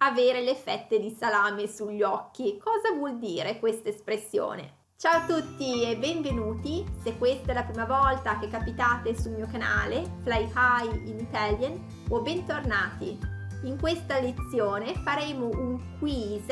avere le fette di salame sugli occhi. Cosa vuol dire questa espressione? Ciao a tutti e benvenuti, se questa è la prima volta che capitate sul mio canale Fly High in Italian o bentornati. In questa lezione faremo un quiz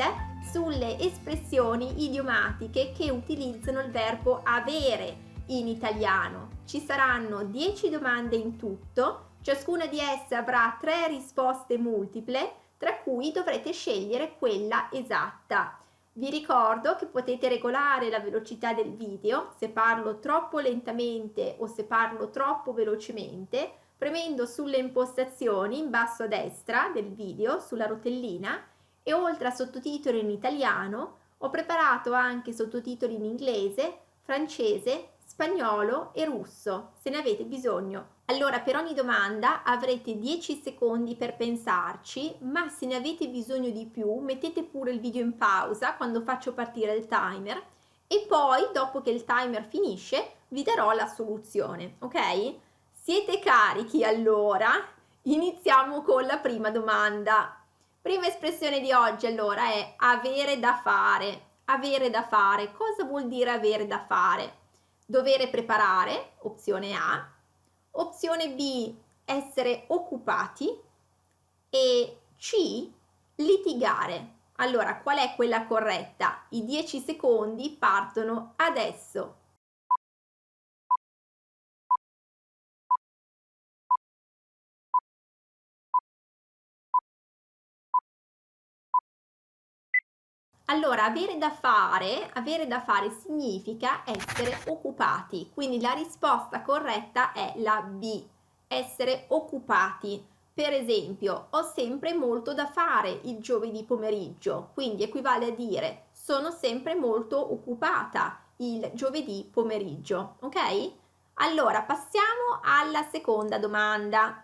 sulle espressioni idiomatiche che utilizzano il verbo avere in italiano. Ci saranno 10 domande in tutto, ciascuna di esse avrà 3 risposte multiple, tra cui dovrete scegliere quella esatta. Vi ricordo che potete regolare la velocità del video se parlo troppo lentamente o se parlo troppo velocemente, premendo sulle impostazioni in basso a destra del video, sulla rotellina, e oltre a sottotitoli in italiano ho preparato anche sottotitoli in inglese, francese, spagnolo e russo, se ne avete bisogno. Allora, per ogni domanda avrete 10 secondi per pensarci, ma se ne avete bisogno di più, mettete pure il video in pausa quando faccio partire il timer e poi, dopo che il timer finisce, vi darò la soluzione, ok? Siete carichi allora? Iniziamo con la prima domanda. Prima espressione di oggi allora è avere da fare. Avere da fare. Cosa vuol dire avere da fare? Dovere preparare, opzione A. Opzione B, essere occupati, e C, litigare. Allora, qual è quella corretta? I 10 secondi partono adesso. Allora, avere da fare significa essere occupati, quindi la risposta corretta è la B, essere occupati. Per esempio, ho sempre molto da fare il giovedì pomeriggio, quindi equivale a dire sono sempre molto occupata il giovedì pomeriggio, ok? Allora, passiamo alla seconda domanda.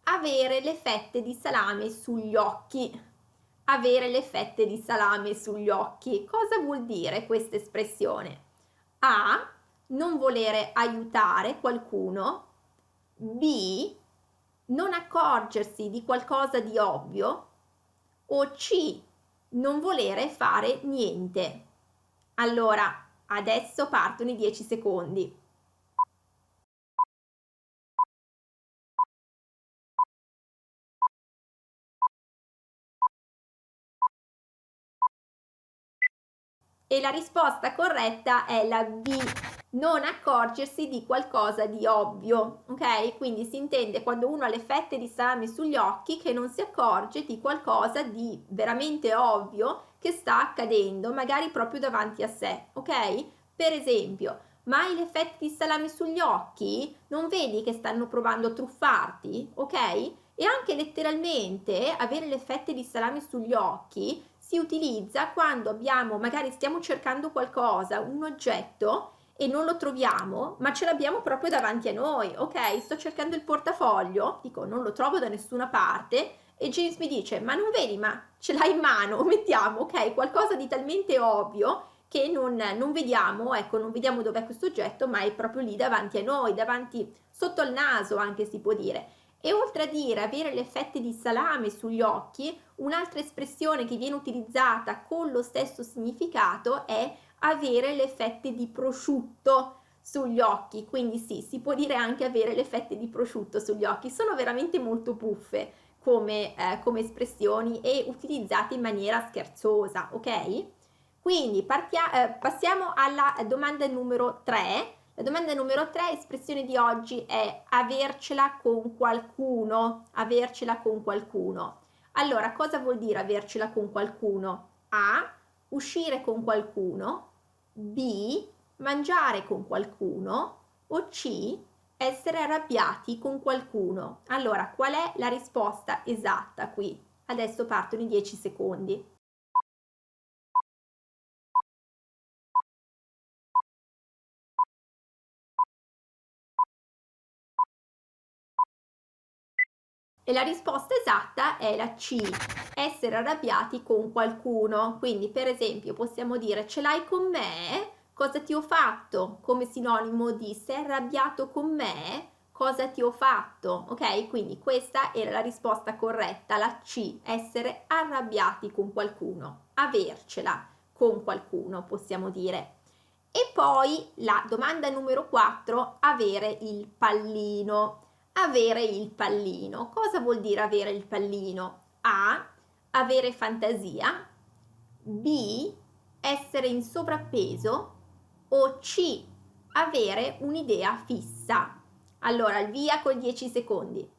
Avere le fette di salame sugli occhi. Avere le fette di salame sugli occhi. Cosa vuol dire questa espressione? A. Non volere aiutare qualcuno. B. Non accorgersi di qualcosa di ovvio. O C. Non volere fare niente. Allora, adesso partono i 10 secondi. E la risposta corretta è la B, non accorgersi di qualcosa di ovvio, ok? Quindi si intende quando uno ha le fette di salame sugli occhi che non si accorge di qualcosa di veramente ovvio che sta accadendo, magari proprio davanti a sé, ok? Per esempio, ma hai le fette di salame sugli occhi? Non vedi che stanno provando a truffarti, ok? E anche letteralmente avere le fette di salame sugli occhi si utilizza quando abbiamo, magari stiamo cercando qualcosa, un oggetto, e non lo troviamo, ma ce l'abbiamo proprio davanti a noi, ok? Sto cercando il portafoglio, dico non lo trovo da nessuna parte, e James mi dice, ma non vedi, ma ce l'hai in mano, mettiamo, ok? Qualcosa di talmente ovvio che non vediamo, ecco, non vediamo dov'è questo oggetto, ma è proprio lì davanti a noi, davanti, sotto al naso anche si può dire. E oltre a dire avere le fette di salame sugli occhi, un'altra espressione che viene utilizzata con lo stesso significato è avere le fette di prosciutto sugli occhi, quindi sì, si può dire anche avere le fette di prosciutto sugli occhi, sono veramente molto buffe come espressioni e utilizzate in maniera scherzosa, ok? Quindi passiamo alla domanda numero 3. La domanda numero 3, espressione di oggi è avercela con qualcuno, avercela con qualcuno. Allora, cosa vuol dire avercela con qualcuno? A. Uscire con qualcuno. B. Mangiare con qualcuno. O C. Essere arrabbiati con qualcuno. Allora, qual è la risposta esatta qui? Adesso partono i 10 secondi. E la risposta esatta è la C, essere arrabbiati con qualcuno. Quindi, per esempio, possiamo dire ce l'hai con me? Cosa ti ho fatto? Come sinonimo di sei arrabbiato con me? cosa ti ho fatto, ok? Quindi questa era la risposta corretta, la C, essere arrabbiati con qualcuno, avercela con qualcuno, possiamo dire. E poi la domanda numero 4, avere il pallino. Avere il pallino. Cosa vuol dire avere il pallino? A, avere fantasia, B, essere in sovrappeso o C, avere un'idea fissa. Allora, il via con 10 secondi.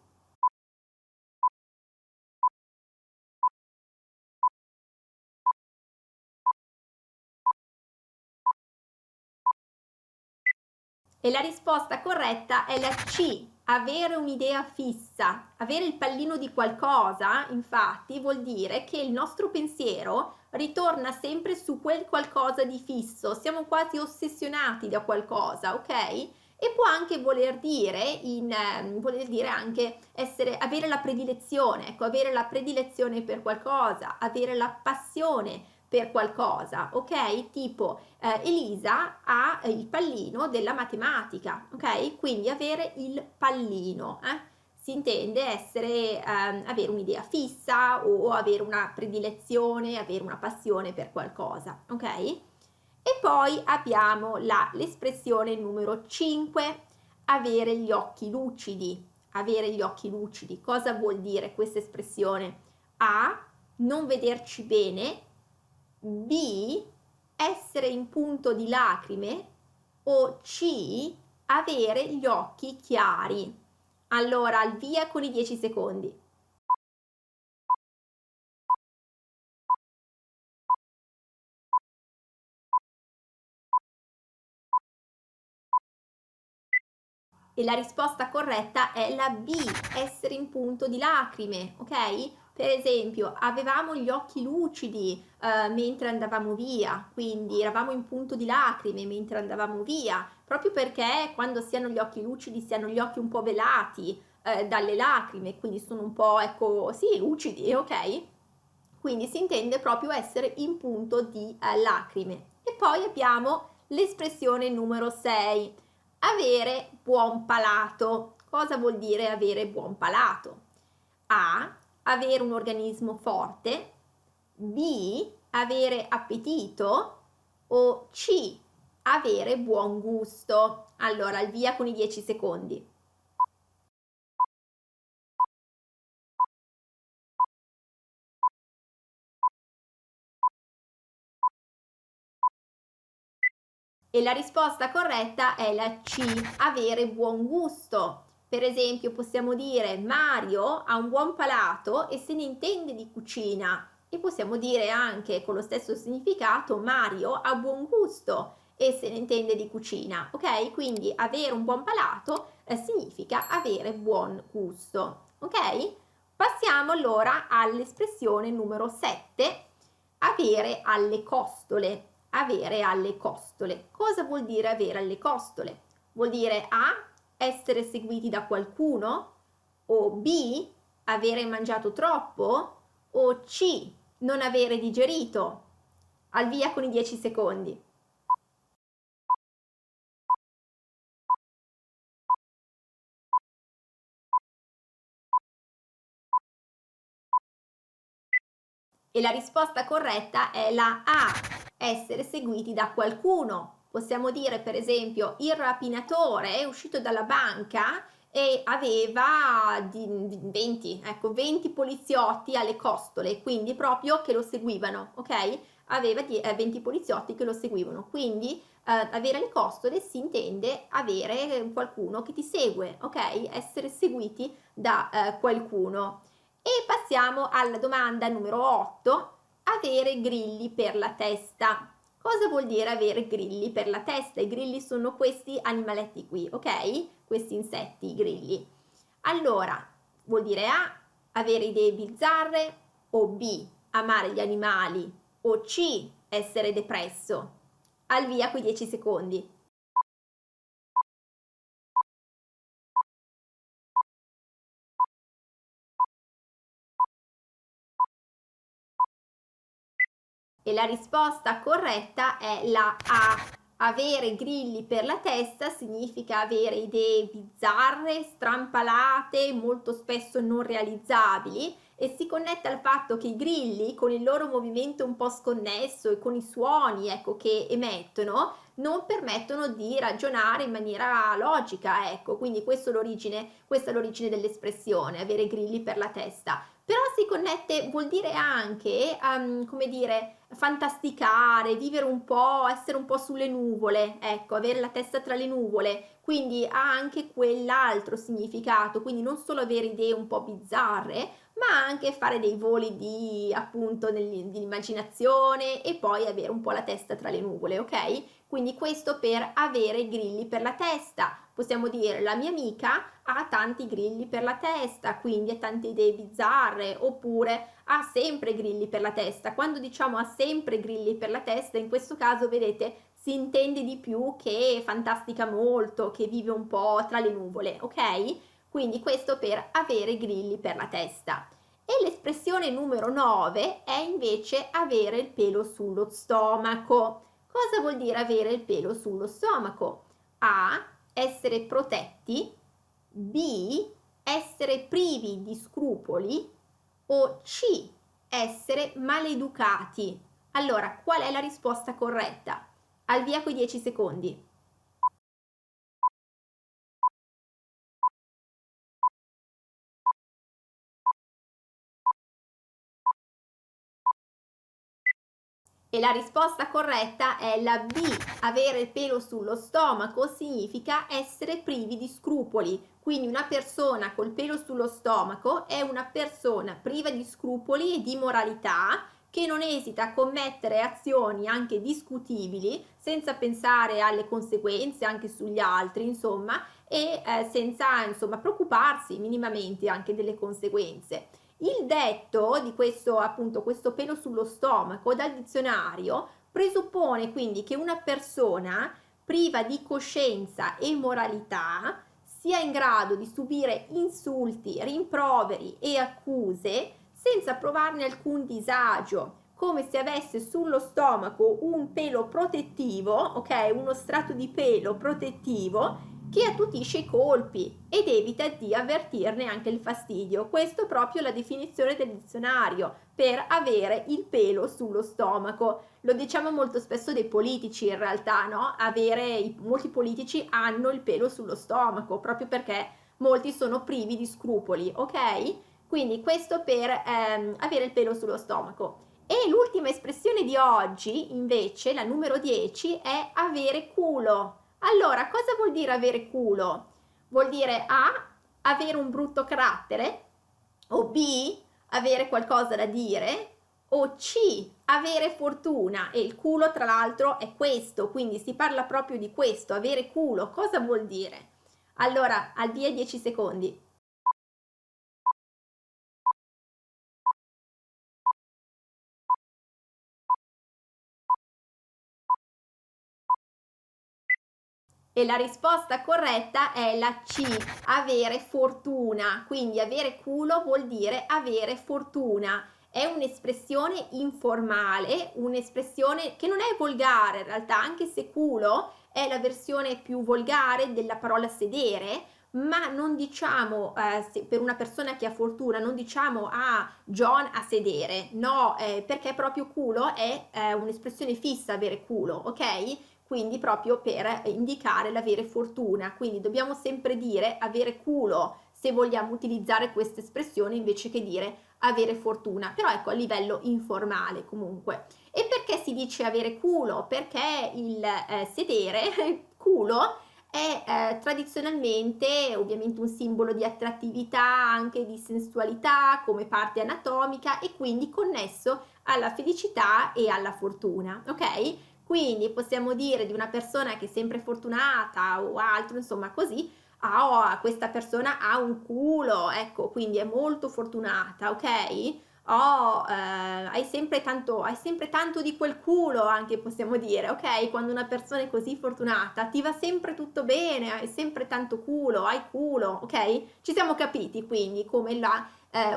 E la risposta corretta è la C, avere un'idea fissa. Avere il pallino di qualcosa, infatti, vuol dire che il nostro pensiero ritorna sempre su quel qualcosa di fisso, siamo quasi ossessionati da qualcosa, ok? E può anche voler dire, voler dire anche avere la predilezione, ecco, avere la predilezione per qualcosa, avere la passione per qualcosa, ok? Tipo Elisa ha il pallino della matematica, ok? Quindi avere il pallino, si intende avere un'idea fissa o avere una predilezione, avere una passione per qualcosa, ok? E poi abbiamo l'espressione numero 5, avere gli occhi lucidi. Avere gli occhi lucidi, cosa vuol dire questa espressione? A, non vederci bene, B, essere in punto di lacrime o C, avere gli occhi chiari. Allora, al via con i 10 secondi. E la risposta corretta è la B, essere in punto di lacrime, ok? Per esempio, avevamo gli occhi lucidi mentre andavamo via, quindi eravamo in punto di lacrime mentre andavamo via, proprio perché quando si hanno gli occhi lucidi si hanno gli occhi un po' velati dalle lacrime, quindi sono un po', ecco, sì, lucidi, ok? Quindi si intende proprio essere in punto di lacrime. E poi abbiamo l'espressione numero 6, avere buon palato. Cosa vuol dire avere buon palato? A, avere un organismo forte, B, avere appetito o C, avere buon gusto. Allora, il via con i 10 secondi. E la risposta corretta è la C, avere buon gusto. Per esempio possiamo dire Mario ha un buon palato e se ne intende di cucina, e possiamo dire anche con lo stesso significato Mario ha buon gusto e se ne intende di cucina, ok? Quindi avere un buon palato significa avere buon gusto, ok? Passiamo allora all'espressione numero 7, avere alle costole. Avere alle costole. Cosa vuol dire avere alle costole? Vuol dire A, essere seguiti da qualcuno, o B, avere mangiato troppo, o C, non avere digerito. Al via con i 10 secondi. E la risposta corretta è la A, essere seguiti da qualcuno. Possiamo dire per esempio il rapinatore è uscito dalla banca e aveva 20 poliziotti alle costole, quindi proprio che lo seguivano, ok? Aveva 20 poliziotti che lo seguivano, quindi avere le costole si intende avere qualcuno che ti segue, ok? Essere seguiti da qualcuno. E passiamo alla domanda numero 8, avere grilli per la testa. Cosa vuol dire avere grilli per la testa? I grilli sono questi animaletti qui, ok? Questi insetti, i grilli. Allora, vuol dire A, avere idee bizzarre, o B, amare gli animali, o C, essere depresso. Al via quei 10 secondi. E la risposta corretta è la A, avere grilli per la testa significa avere idee bizzarre, strampalate, molto spesso non realizzabili, e si connette al fatto che i grilli, con il loro movimento un po' sconnesso e con i suoni, ecco, che emettono, non permettono di ragionare in maniera logica, ecco, quindi questa è l'origine dell'espressione, avere grilli per la testa. Però si connette, vuol dire anche, come dire, fantasticare, vivere un po', essere un po' sulle nuvole, ecco, avere la testa tra le nuvole, quindi ha anche quell'altro significato, quindi non solo avere idee un po' bizzarre, ma anche fare dei voli di appunto di immaginazione e poi avere un po' la testa tra le nuvole, ok? Quindi questo per avere grilli per la testa. Possiamo dire la mia amica ha tanti grilli per la testa, quindi ha tante idee bizzarre, oppure ha sempre grilli per la testa. Quando diciamo ha sempre grilli per la testa, in questo caso vedete si intende di più che fantastica molto, che vive un po' tra le nuvole, ok? Quindi questo per avere grilli per la testa. E l'espressione numero 9 è invece avere il pelo sullo stomaco. Cosa vuol dire avere il pelo sullo stomaco? A. Essere protetti. B. Essere privi di scrupoli. O C. Essere maleducati. Allora, qual è la risposta corretta? Al via coi 10 secondi. E la risposta corretta è la B. Avere il pelo sullo stomaco significa essere privi di scrupoli. Quindi una persona col pelo sullo stomaco è una persona priva di scrupoli e di moralità, che non esita a commettere azioni anche discutibili senza pensare alle conseguenze anche sugli altri, insomma, e senza insomma preoccuparsi minimamente anche delle conseguenze. Il detto di questo, appunto, questo pelo sullo stomaco dal dizionario presuppone quindi che una persona priva di coscienza e moralità sia in grado di subire insulti, rimproveri e accuse senza provarne alcun disagio, come se avesse sullo stomaco un pelo protettivo, ok? Uno strato di pelo protettivo che attutisce i colpi ed evita di avvertirne anche il fastidio. Questo è proprio la definizione del dizionario per avere il pelo sullo stomaco. Lo diciamo molto spesso dei politici in realtà, no? Molti politici hanno il pelo sullo stomaco proprio perché molti sono privi di scrupoli, ok? Quindi questo per avere il pelo sullo stomaco. E l'ultima espressione di oggi, invece, la numero 10, è avere culo. Allora, cosa vuol dire avere culo? Vuol dire A. Avere un brutto carattere, o B. Avere qualcosa da dire, o C. Avere fortuna. E il culo, tra l'altro, è questo, quindi si parla proprio di questo, avere culo. Cosa vuol dire? Allora, al via 10 secondi. E la risposta corretta è la C, avere fortuna. Quindi avere culo vuol dire avere fortuna. È un'espressione informale, un'espressione che non è volgare in realtà, anche se culo è la versione più volgare della parola sedere, ma non diciamo per una persona che ha fortuna, non diciamo John a sedere, no, perché proprio culo è un'espressione fissa, avere culo, ok? Quindi proprio per indicare l'avere fortuna, quindi dobbiamo sempre dire avere culo se vogliamo utilizzare questa espressione invece che dire avere fortuna, però ecco a livello informale comunque. E perché si dice avere culo? Perché il sedere, culo, è tradizionalmente ovviamente un simbolo di attrattività, anche di sensualità come parte anatomica e quindi connesso alla felicità e alla fortuna, ok? Quindi possiamo dire di una persona che è sempre fortunata o altro, insomma così, questa persona ha un culo, ecco, quindi è molto fortunata, ok? Hai sempre tanto di quel culo, anche possiamo dire, ok? Quando una persona è così fortunata, ti va sempre tutto bene, hai sempre tanto culo, hai culo, ok? Ci siamo capiti quindi come la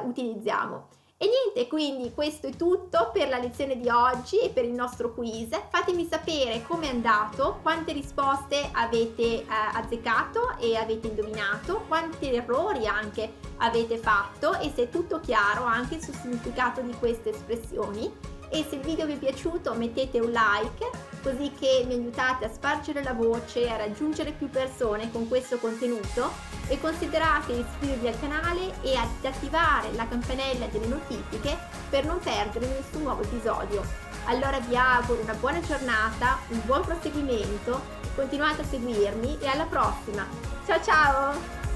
utilizziamo. E niente, quindi questo è tutto per la lezione di oggi e per il nostro quiz. Fatemi sapere com'è andato, quante risposte avete azzeccato e avete indovinato, quanti errori anche avete fatto e se è tutto chiaro anche sul significato di queste espressioni. E se il video vi è piaciuto mettete un like così che mi aiutate a spargere la voce e a raggiungere più persone con questo contenuto e considerate di iscrivervi al canale e ad attivare la campanella delle notifiche per non perdere nessun nuovo episodio. Allora vi auguro una buona giornata, un buon proseguimento, continuate a seguirmi e alla prossima! Ciao ciao!